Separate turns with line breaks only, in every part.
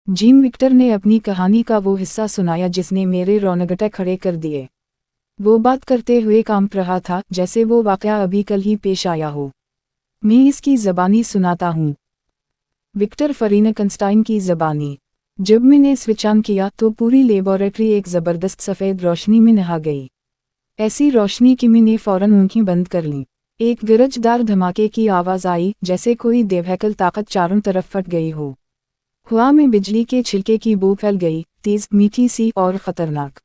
Gym Victor ने अपनी कहानी का वो हिस्सा सुनाया जिसने मेरे रोंगटे खड़े कर दिए। वो बात करते हुए कांप रहा था जैसे वो वाकया अभी कल ही पेश आया हो। मैं इसकी ज़बानी सुनाता हूँ। विक्टर फ्रैंकेनस्टाइन की ज़बानी। जब मैंने स्विच ऑन किया तो पूरी लेबोरेटरी एक ज़बरदस्त सफ़ेद रोशनी में नहा गई। ऐसी रोशनी कि मैंने फ़ौरन आँखें बंद कर लीं। एक गरजदार धमाके की आवाज़ आई जैसे कोई देवहकल ताकत चारों तरफ फट गई हो। हवा में बिजली के छिलके की बू फैल गई, तेज़, मीठी सी और ख़तरनाक।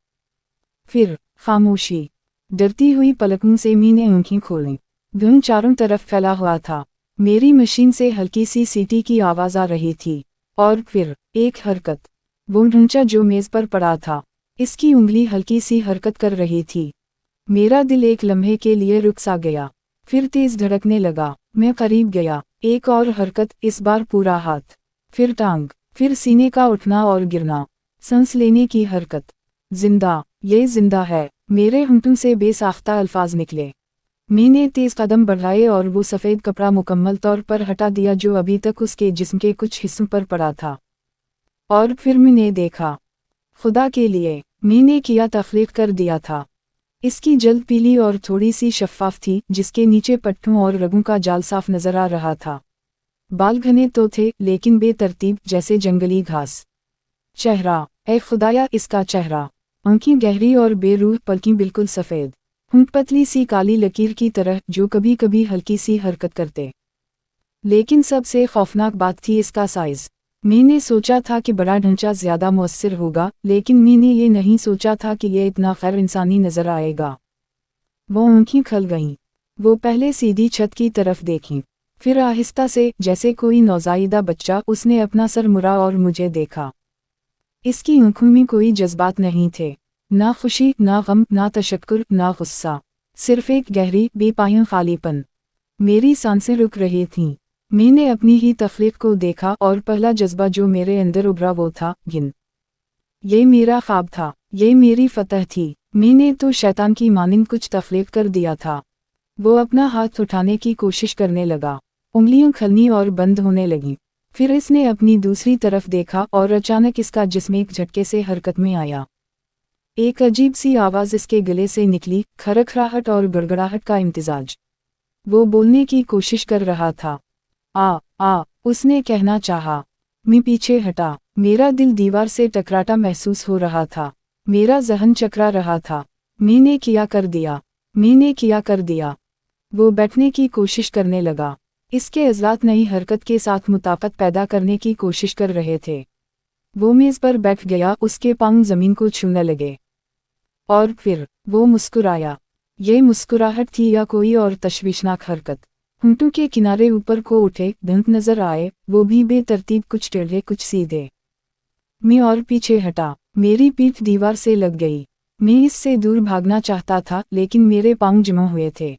फिर खामोशी। डरती हुई पलकों से मैंने आँखें खोलीं। धुआं चारों तरफ फैला हुआ था। मेरी मशीन से हल्की सी सीटी की आवाज़ आ रही थी। और फिर एक हरकत। वो ढांचा जो मेज़ पर पड़ा था, इसकी उंगली हल्की सी हरकत कर रही थी। मेरा दिल एक लम्हे के लिए रुक सा गया, फिर तेज़ धड़कने लगा। मैं करीब गया। एक और हरकत, इस बार पूरा हाथ, फिर टांग, फिर सीने का उठना और गिरना। सांस लेने की हरकत। जिंदा, ये जिंदा है। मेरे होंठों से बेसाख्ता अल्फाज निकले। मैंने तेज़ कदम बढ़ाए और वो सफ़ेद कपड़ा मुकम्मल तौर पर हटा दिया जो अभी तक उसके जिस्म के कुछ हिस्सों पर पड़ा था। और फिर मैंने देखा। खुदा के लिए, मैंने किया तख्लीक कर दिया था। इसकी जल्द पीली और थोड़ी सी शफ़ाफ थी जिसके नीचे पट्टों और रगों का जाल साफ नजर आ रहा था। बाल घने तो थे लेकिन बेतरतीब जैसे जंगली घास। चेहरा, ए खुदाया इसका चेहरा। आँखें गहरी और बेरूह, पलकें बिल्कुल सफ़ेद, होंठ पतली सी काली लकीर की तरह जो कभी कभी हल्की सी हरकत करते। लेकिन सबसे खौफनाक बात थी इसका साइज़। मैंने सोचा था कि बड़ा ढांचा ज़्यादा मुअस्सिर होगा, लेकिन मैंने ये नहीं सोचा था कि ये इतना खैर इंसानी नज़र आएगा। वो आँखें खल गईं। वो पहले सीधी छत की तरफ देखीं, फिर आहिस्ता से, जैसे कोई नौज़ायदा बच्चा, उसने अपना सर मुड़ा और मुझे देखा। इसकी आँखों में कोई जज्बात नहीं थे, ना खुशी, ना गम, ना तशक्कुर, ना गुस्सा, सिर्फ एक गहरी, बेपायां खालीपन। मेरी सांसें रुक रही थीं। मैंने अपनी ही तख्लीक को देखा और पहला जज्बा जो मेरे अंदर उभरा वो था गिन। ये मेरा ख्वाब था, ये मेरी फतह थी। मैंने तो शैतान की मानिंद कुछ तख्लीक कर दिया था। वो अपना हाथ उठाने की कोशिश करने लगा। उंगलियां खलनी और बंद होने लगीं। फिर इसने अपनी दूसरी तरफ देखा और अचानक इसका जिस्म एक झटके से हरकत में आया। एक अजीब सी आवाज़ इसके गले से निकली, खरखराहट और गड़गड़ाहट का इम्तिजाज। वो बोलने की कोशिश कर रहा था। आ, उसने कहना चाहा। मैं पीछे हटा। मेरा दिल दीवार से टकराता महसूस हो रहा था। मेरा ज़हन चकरा रहा था। मैंने किया कर दिया, मैंने किया कर दिया। वो बैठने की कोशिश करने लगा। इसके अज़लात नई हरकत के साथ मुताक़त पैदा करने की कोशिश कर रहे थे। वो मेज़ पर बैठ गया, उसके पाँव ज़मीन को छूने लगे। और फिर वो मुस्कुराया। ये मुस्कुराहट थी या कोई और तशवीशनाक हरकत। होंठों के किनारे ऊपर को उठे, दांत नजर आए, वो भी बेतरतीब, कुछ टेढ़े कुछ सीधे। मैं और पीछे हटा। मेरी पीठ दीवार से लग गई। मैं इससे दूर भागना चाहता था लेकिन मेरे पाँव जमा हुए थे।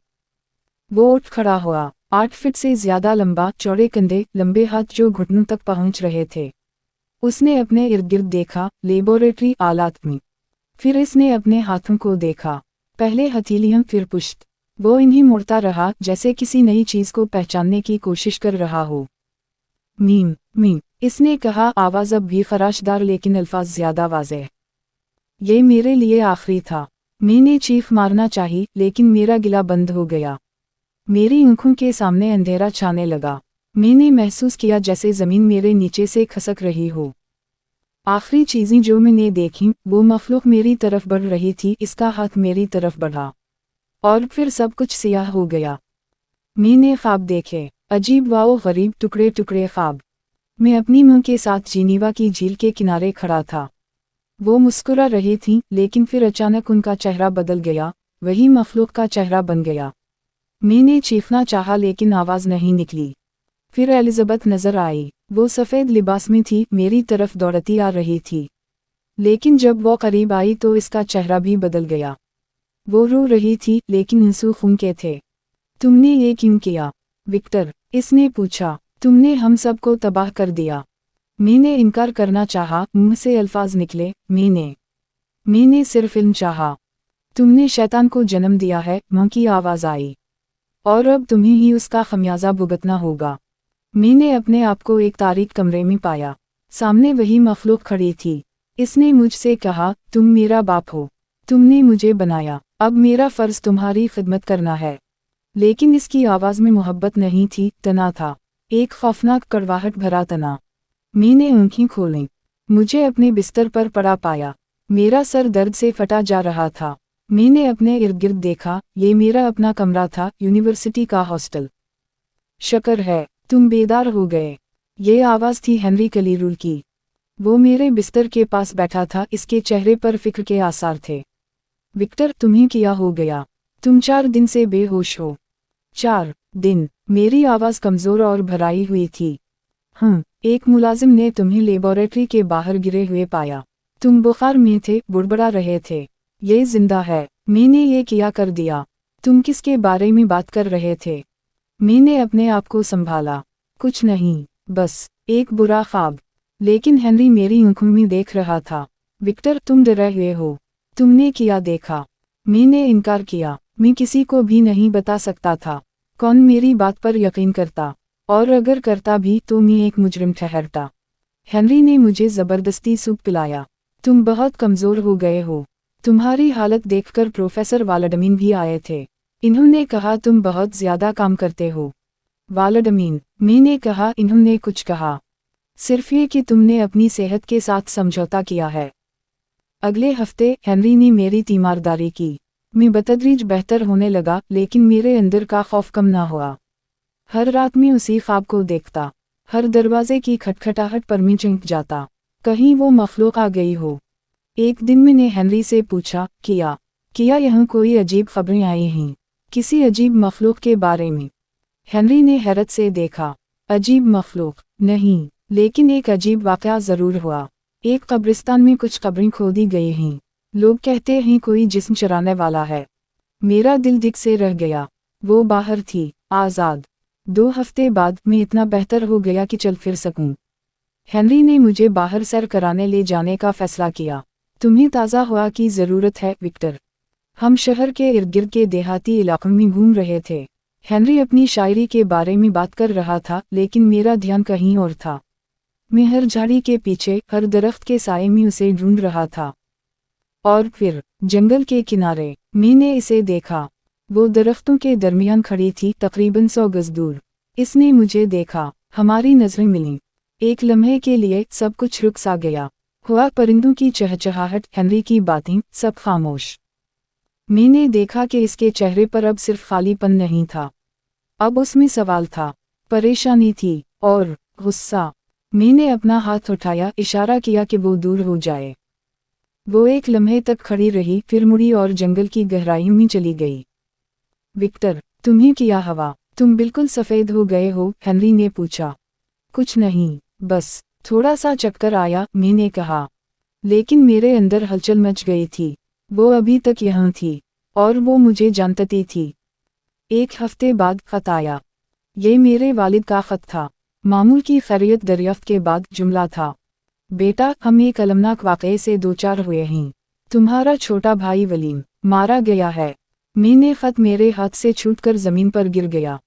वो उठ खड़ा हुआ। 8 फीट से ज्यादा लंबा, चौड़े कंधे, लंबे हाथ जो घुटनों तक पहुंच रहे थे। उसने अपने इर्द गिर्द देखा, लेबोरेटरी आलात में। फिर इसने अपने हाथों को देखा, पहले हथेलियां फिर पुश्त। वो इन्हीं मुड़ता रहा जैसे किसी नई चीज को पहचानने की कोशिश कर रहा हो। मीम, इसने कहा, आवाज अब भी खराशदार लेकिन अल्फाज ज्यादा वाज़ेह। ये मेरे लिए आखिरी था। मैंने चीख मारना चाही लेकिन मेरा गिला बंद हो गया। मेरी आंखों के सामने अंधेरा छाने लगा। मैंने महसूस किया जैसे ज़मीन मेरे नीचे से खसक रही हो। आखिरी चीज़ें जो मैंने देखीं, वो मखलूक मेरी तरफ बढ़ रही थी, इसका हाथ मेरी तरफ बढ़ा। और फिर सब कुछ सियाह हो गया। मैंने ख्वाब देखे, अजीब वाओ गरीब, टुकड़े टुकड़े ख्वाब। मैं अपनी मुँह के साथ जिनीवा की झील के किनारे खड़ा था। वो मुस्कुरा रही थीं, लेकिन फिर अचानक उनका चेहरा बदल गया, वही मखलूक का चेहरा बन गया। मैंने चीखना चाहा लेकिन आवाज़ नहीं निकली। फिर एलिज़ाबेथ नज़र आई। वो सफ़ेद लिबास में थी, मेरी तरफ दौड़ती आ रही थी। लेकिन जब वो करीब आई तो इसका चेहरा भी बदल गया। वो रो रही थी लेकिन आंसू खून के थे। तुमने ये क्यों किया, विक्टर? इसने पूछा। तुमने हम सबको तबाह कर दिया। मैंने इनकार करना चाहा, मुंह से अल्फाज निकले, मैंने सिर्फ इल्म चाहा। तुमने शैतान को जन्म दिया है, मां की आवाज़ आई। और अब तुम्हें ही उसका खमियाजा भुगतना होगा। मैंने अपने आप को एक तारीक कमरे में पाया। सामने वही मखलूक खड़ी थी। इसने मुझसे कहा, तुम मेरा बाप हो, तुमने मुझे बनाया, अब मेरा फर्ज तुम्हारी खिदमत करना है। लेकिन इसकी आवाज़ में मोहब्बत नहीं थी, तना था, एक खौफनाक कड़वाहट भरा तना। मैंने आँखें खोलीं, मुझे अपने बिस्तर पर पड़ा पाया। मेरा सर दर्द से फटा जा रहा था। मैंने अपने इर्द गिर्द देखा, ये मेरा अपना कमरा था, यूनिवर्सिटी का हॉस्टल। शुक्र है तुम बेदार हो गए। ये आवाज़ थी हेनरी कलीरूल की। वो मेरे बिस्तर के पास बैठा था, इसके चेहरे पर फिक्र के आसार थे। विक्टर, तुम्हें क्या हो गया? तुम 4 दिन से बेहोश हो। 4 दिन? मेरी आवाज़ कमज़ोर और भराई हुई थी। एक मुलाजिम ने तुम्हें लेबोरेटरी के बाहर गिरे हुए पाया। तुम बुखार में थे, बुड़बड़ा रहे थे। ये जिंदा है। मैंने ये क्या कर दिया? तुम किसके बारे में बात कर रहे थे? मैंने अपने आप को संभाला। कुछ नहीं, बस एक बुरा ख्वाब। लेकिन हेनरी मेरी आंखों में देख रहा था। विक्टर, तुम डरे हुए हो। तुमने क्या देखा? मैंने इनकार किया। मैं किसी को भी नहीं बता सकता था। कौन मेरी बात पर यकीन करता? और अगर करता भी तो मैं एक मुजरिम ठहरता। हेनरी ने मुझे ज़बरदस्ती सूप पिलाया। तुम बहुत कमज़ोर हो गए हो। तुम्हारी हालत देखकर प्रोफेसर वालडमीन भी आए थे। इन्होंने कहा तुम बहुत ज़्यादा काम करते हो। वालडमीन? मैंने कहा, इन्होंने कुछ कहा, सिर्फ ये कि तुमने अपनी सेहत के साथ समझौता किया है। अगले हफ्ते हेनरी ने मेरी तीमारदारी की। मैं बतदरीज बेहतर होने लगा, लेकिन मेरे अंदर का खौफ कम ना हुआ। हर रात में उसी ख्वाब को देखता। हर दरवाजे की खटखटाहट पर मैं चौंक जाता, कहीं वो मखलूक आ गई हो। एक दिन मैंने हेनरी से पूछा, किया यहाँ कोई अजीब खबरें आई हैं? किसी अजीब मखलूक के बारे में? हेनरी ने हैरत से देखा। अजीब मखलूक नहीं, लेकिन एक अजीब वाक़या ज़रूर हुआ। एक कब्रिस्तान में कुछ कब्रें खोदी गई हैं। लोग कहते हैं कोई जिस्म चुराने वाला है। मेरा दिल दिक से रह गया। वो बाहर थी, आज़ाद। 2 हफ्ते बाद मैं इतना बेहतर हो गया कि चल फिर सकूं। हेनरी ने मुझे बाहर सैर कराने ले जाने का फैसला किया। तुम्हें ताज़ा हवा की ज़रूरत है, विक्टर। हम शहर के इर्द गिर्द के देहाती इलाकों में घूम रहे थे। हेनरी अपनी शायरी के बारे में बात कर रहा था, लेकिन मेरा ध्यान कहीं और था। मैं हर झाड़ी के पीछे, हर दरख्त के साए में उसे ढूंढ रहा था। और फिर जंगल के किनारे मैंने इसे देखा। वो दरख्तों के दरमियान खड़ी थी, तकरीबन 100 गज दूर। इसने मुझे देखा, हमारी नजरें मिलीं। एक लम्हे के लिए सब कुछ रुक सा गया। हुआ परिंदों की चहचहाहट, हेनरी की बातें, सब खामोश। मैंने देखा कि इसके चेहरे पर अब सिर्फ खालीपन नहीं था, अब उसमें सवाल था, परेशानी थी, और गुस्सा। मैंने अपना हाथ उठाया, इशारा किया कि वो दूर हो जाए। वो एक लम्हे तक खड़ी रही, फिर मुड़ी और जंगल की गहराइयों में चली गई। विक्टर, तुम्हें क्या हवा? तुम बिल्कुल सफ़ेद हो गए हो, हेनरी ने पूछा। कुछ नहीं, बस थोड़ा सा चक्कर आया, मैंने कहा। लेकिन मेरे अंदर हलचल मच गई थी। वो अभी तक यहाँ थी, और वो मुझे जानती थी। 1 हफ्ते बाद खत आया। ये मेरे वालिद का खत था। मामूल की खैरियत दरियाफ्त के बाद जुमला था, बेटा, हम एक अलमनाक वाक़ये से 2-4 हुए हैं। तुम्हारा छोटा भाई वलीम मारा गया है। मैंने खत मेरे हाथ से छूटकर ज़मीन पर गिर गया।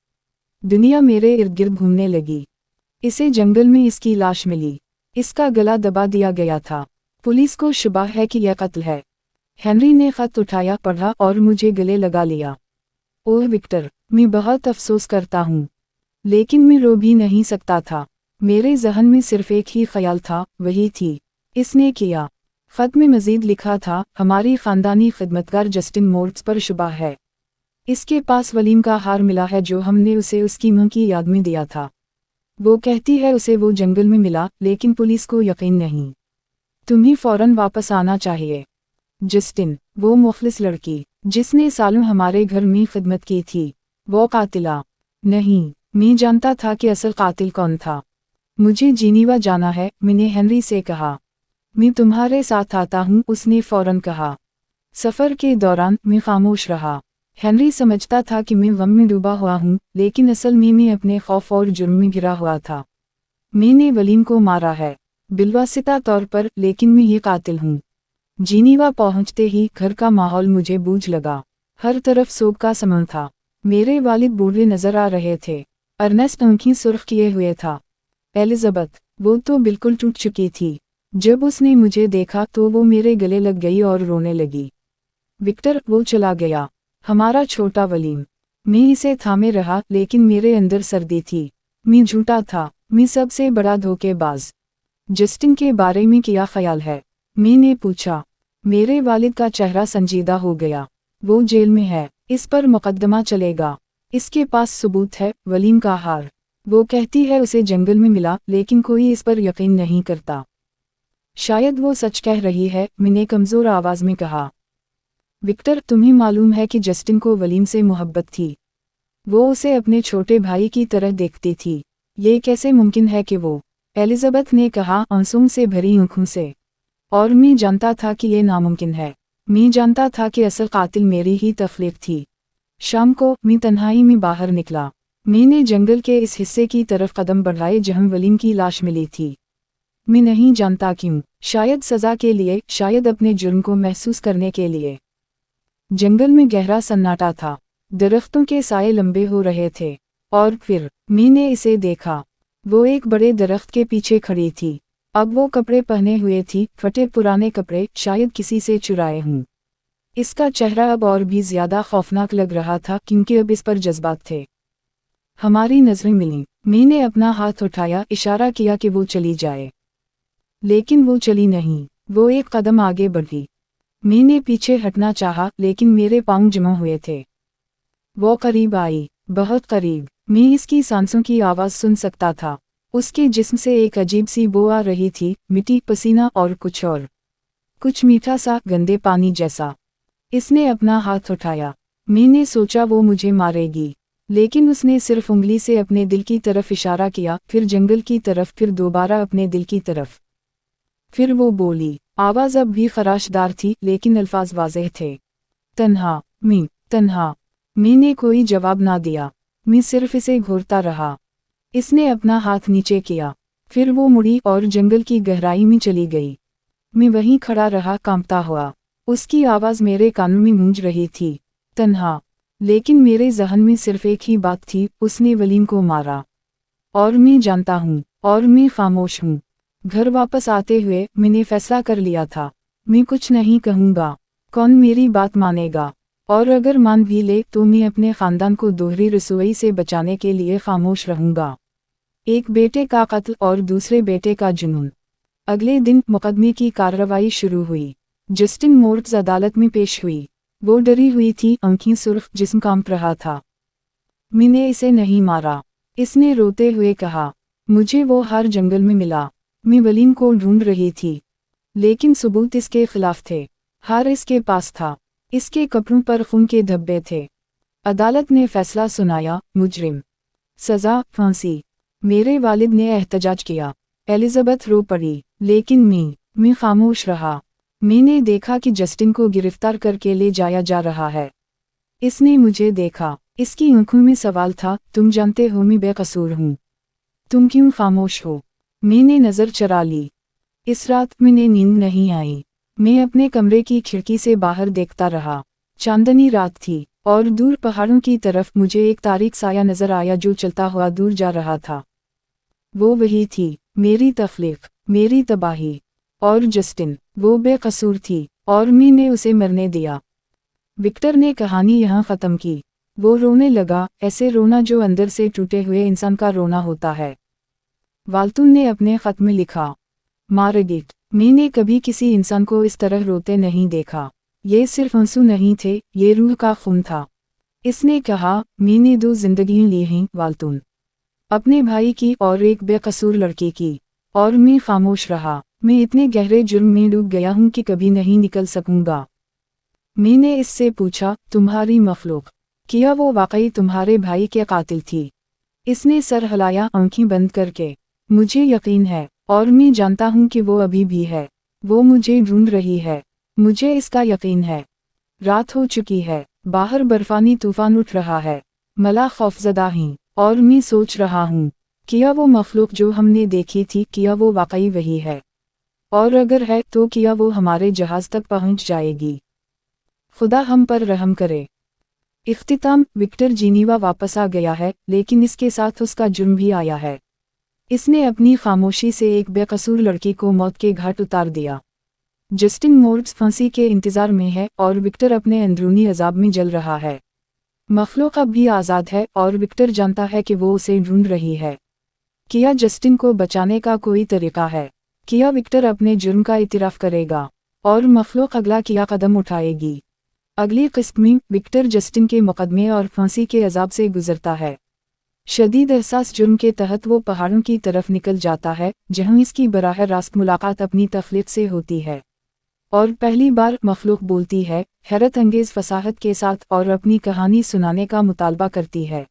दुनिया मेरे इर्द गिर्द घूमने लगी। इसे जंगल में इसकी लाश मिली। इसका गला दबा दिया गया था। पुलिस को शुबा है कि यह कत्ल है। हेनरी ने खत उठाया, पढ़ा और मुझे गले लगा लिया। ओह विक्टर, मैं बहुत अफसोस करता हूँ, लेकिन मैं रो भी नहीं सकता था। मेरे जहन में सिर्फ एक ही ख्याल था, वही थी, इसने किया। खत में मजीद लिखा था, हमारी ख़ानदानी खिदमतगार जस्टिन मोर्ट्स पर शुबा है। इसके पास वलीम का हार मिला है जो हमने उसे उसकी मां की याद में दिया था। वो कहती है उसे वो जंगल में मिला, लेकिन पुलिस को यकीन नहीं। तुम्हें फ़ौरन वापस आना चाहिए। जस्टिन, वो मुखलिस लड़की जिसने सालों हमारे घर में खिदमत की थी, वो कातिला नहीं। मैं जानता था कि असल कातिल कौन था। मुझे जिनीवा जाना है, मैंने हेनरी से कहा। मैं तुम्हारे साथ आता हूँ, उसने फौरन कहा। सफ़र के दौरान मैं खामोश रहा। हेनरी समझता था कि मैं गम में डूबा हुआ हूँ, लेकिन असल में मैं अपने खौफ और जुर्म में घिरा हुआ था। मैंने वलीम को मारा है, बिलवासिता तौर पर, लेकिन मैं ये कातिल हूँ। जिनीवा पहुँचते ही घर का माहौल मुझे बूझ लगा। हर तरफ सोग का समन था। मेरे वालिद बूढ़े नजर आ रहे थे। अर्नेस्ट आंखें सुर्ख किए हुए था। एलिज़ाबेथ, वो तो बिल्कुल टूट चुकी थी। जब उसने मुझे देखा तो वो मेरे गले लग गई और रोने लगी। विक्टर, वो चला गया, हमारा छोटा वलीम। मैं इसे थामे रहा लेकिन मेरे अंदर सर्दी थी। मैं झूठा था, मैं सबसे बड़ा धोखेबाज। जस्टिन के बारे में क्या ख्याल है? मैंने पूछा। मेरे वालिद का चेहरा संजीदा हो गया। वो जेल में है, इस पर मुकदमा चलेगा। इसके पास सबूत है, वलीम का हार। वो कहती है उसे जंगल में मिला, लेकिन कोई इस पर यकीन नहीं करता। शायद वो सच कह रही है, मैंने कमज़ोर आवाज़ में कहा। विक्टर, तुम्हें मालूम है कि जस्टिन को वलीम से मोहब्बत थी। वो उसे अपने छोटे भाई की तरह देखती थी। ये कैसे मुमकिन है कि वो? एलिजाबेथ ने कहा आंसुओं से भरी आंखों से। और मैं जानता था कि ये नामुमकिन है। मैं जानता था कि असल कातिल मेरी ही तख्लीक थी। शाम को मैं तन्हाई में बाहर निकला। मैंने जंगल के इस हिस्से की तरफ कदम बढ़ाए जहां वलीम की लाश मिली थी। मैं नहीं जानता क्यों, शायद सज़ा के लिए, शायद अपने जुर्म को महसूस करने के लिए। जंगल में गहरा सन्नाटा था, दरख्तों के साए लंबे हो रहे थे। और फिर मैंने इसे देखा। वो एक बड़े दरख्त के पीछे खड़ी थी। अब वो कपड़े पहने हुए थी, फटे पुराने कपड़े, शायद किसी से चुराए हों। इसका चेहरा अब और भी ज्यादा खौफनाक लग रहा था क्योंकि अब इस पर जज्बात थे। हमारी नजरें मिलीं। मैंने अपना हाथ उठाया, इशारा किया कि वो चली जाए। लेकिन वो चली नहीं। वो एक कदम आगे बढ़ी। मैंने पीछे हटना चाहा, लेकिन मेरे पांव जमा हुए थे। वो करीब आई, बहुत करीब। मैं इसकी सांसों की आवाज़ सुन सकता था। उसके जिस्म से एक अजीब सी बू आ रही थी, मिट्टी, पसीना और कुछ और। कुछ मीठा सा, गंदे पानी जैसा। इसने अपना हाथ उठाया। मैंने सोचा वो मुझे मारेगी, लेकिन उसने सिर्फ उंगली से अपने दिल की तरफ इशारा किया, फिर जंगल की तरफ, फिर दोबारा अपने दिल की तरफ। फिर वो बोली। आवाज़ अब भी खराशदार थी, लेकिन अल्फाज वाज़ेह थे। तन्हा, मैं तन्हा। मैंने कोई जवाब ना दिया। मैं सिर्फ इसे घूरता रहा। इसने अपना हाथ नीचे किया। फिर वो मुड़ी और जंगल की गहराई में चली गई। मैं वहीं खड़ा रहा, कांपता हुआ। उसकी आवाज़ मेरे कानों में गूंज रही थी, तन्हा। लेकिन मेरे ज़हन में सिर्फ एक ही बात थी, उसने वलीम को मारा। और मैं जानता हूँ, और मैं खामोश हूँ। घर वापस आते हुए मैंने फैसला कर लिया था, मैं कुछ नहीं कहूँगा। कौन मेरी बात मानेगा? और अगर मान भी ले तो मैं अपने ख़ानदान को दोहरी रसोई से बचाने के लिए खामोश रहूँगा। एक बेटे का कत्ल और दूसरे बेटे का जुनून। अगले दिन मुकदमे की कार्रवाई शुरू हुई। जस्टिन मोर्ट्स अदालत में पेश हुई। वो डरी हुई थी, आंखें सुर्ख, जिस्म कांप रहा था। मैंने इसे नहीं मारा, इसने रोते हुए कहा। मुझे वो हार जंगल में मिला। मैं वलीम को ढूंढ रही थी, लेकिन सबूत इसके खिलाफ थे। हार इसके पास था। इसके कपड़ों पर खून के धब्बे थे। अदालत ने फैसला सुनाया, मुजरिम, सज़ा फांसी। मेरे वालिद ने एहतजाज किया। एलिजाबेथ रो पड़ी, लेकिन मैं खामोश रहा। मैंने देखा कि जस्टिन को गिरफ्तार करके ले जाया जा रहा है। इसने मुझे देखा। इसकी आंखों में सवाल था, तुम जानते हो मैं बेकसूर हूँ। तुम क्यों खामोश हो? मैंने नज़र चरा ली। इस रात मैंने नींद नहीं आई। मैं अपने कमरे की खिड़की से बाहर देखता रहा। चांदनी रात थी, और दूर पहाड़ों की तरफ मुझे एक तारीक साया नजर आया जो चलता हुआ दूर जा रहा था। वो वही थी, मेरी तख्लीक, मेरी तबाही। और जस्टिन, वो बेकसूर थी, और मैंने उसे मरने दिया। विक्टर ने कहानी यहाँ ख़त्म की। वो रोने लगा, ऐसे रोना जो अंदर से टूटे हुए इंसान का रोना होता है। वाल्टून ने अपने ख़त में लिखा, मार्गरेट, मैंने कभी किसी इंसान को इस तरह रोते नहीं देखा। ये सिर्फ आंसू नहीं थे, ये रूह का खून था। इसने कहा, मैंने 2 जिंदगियां ली हैं, वाल्टून। अपने भाई की और एक बेकसूर लड़की की। और मैं खामोश रहा। मैं इतने गहरे जुर्म में डूब गया हूं कि कभी नहीं निकल सकूंगा। मैंने इससे पूछा, तुम्हारी मखलूक, क्या वो वाकई तुम्हारे भाई के कातिल थी? इसने सर हिलाया, आंखें बंद करके। मुझे यकीन है, और मैं जानता हूं कि वो अभी भी है। वो मुझे ढूंढ रही है। मुझे इसका यकीन है। रात हो चुकी है, बाहर बर्फानी तूफान उठ रहा है। मला खौफजदा हैं, और मैं सोच रहा हूँ, क्या वो मखलूक जो हमने देखी थी, क्या वो वाकई वही है? और अगर है तो क्या वो हमारे जहाज तक पहुँच जाएगी? खुदा हम पर रहम करे। इख्तिताम, विक्टर जिनीवा वापस आ गया है, लेकिन इसके साथ उसका जुर्म भी आया है। اس نے اپنی خاموشی سے ایک بے قصور لڑکی کو موت کے گھاٹ اتار دیا۔ جسٹن مورٹز پھانسی کے انتظار میں ہے اور وکٹر اپنے اندرونی عذاب میں جل رہا ہے۔ مخلوق اب بھی آزاد ہے اور وکٹر جانتا ہے کہ وہ اسے ڈھونڈ رہی ہے۔ کیا جسٹن کو بچانے کا کوئی طریقہ ہے؟ کیا وکٹر اپنے جرم کا اعتراف کرے گا؟ اور مخلوق اگلا کیا قدم اٹھائے گی؟ اگلی قسط میں وکٹر جسٹن کے مقدمے اور پھانسی کے عذاب سے گزرتا ہے۔ شدید احساس جرم کے تحت وہ پہاڑوں کی طرف نکل جاتا ہے جہاں اس کی براہ راست ملاقات اپنی تخلیق سے ہوتی ہے، اور پہلی بار مخلوق بولتی ہے، حیرت انگیز فصاحت کے ساتھ، اور اپنی کہانی سنانے کا مطالبہ کرتی ہے۔